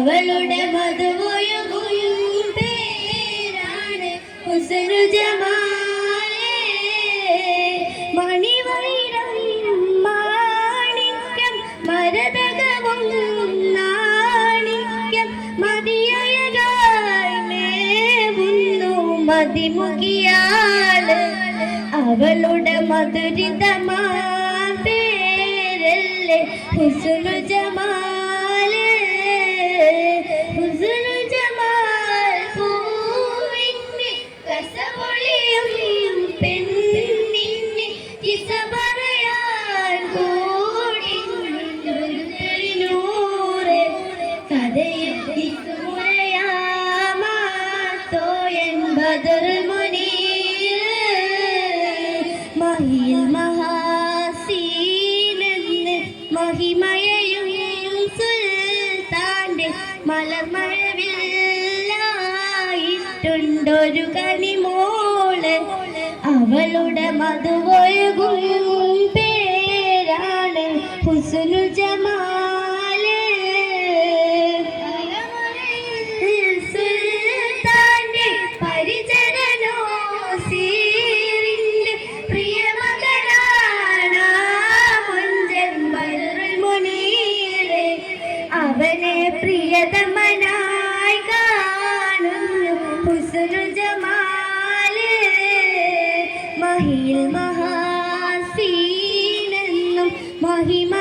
അവളുടെ മധുവൊഴുകും പേരാണ് ഹുസ്നു ജമാലേ. മണിവൈരം മാണിക്യം മരതകവും നാണിക്യം മതിയഴകായി മേവുന്നു മതിമുഖിയാള്. അവളുടെ മധുരിതമാ പേരല്ലേ ഹുസ്നു ജമാലേ. ഹുസ്നു ജമാൽ പൂവിന് കസവൊളിയും പെണ്ണിന് കിസ പറയാൻ കൂടിനൂറ് കഥയെത്തിമുറയാമാത്തോയൻ ബദർ മുനീർ. മഹിയിൽ മഹാസീനെന്ന് മഹിമയയും സുൽത്താന്റെ മലർമഴവില്ലായിട്ടുണ്ടൊരു കനിമോള്. അവളുടെ മധുവൊഴുകും പേരാണ് ഹുസ്നു ജമാലേ. സുൽത്താന്റെ പരിചരണോ സീറിന്റെ പ്രിയമകനാണ് മുഞ്ചൻ ബദറുൽ മുനീർ. അവനെ പ്രിയതമനായി കാണുന്നു ഹുസ്നു ജമാലേ. മഹിയിൽ മഹാസീനെന്നും മഹിമ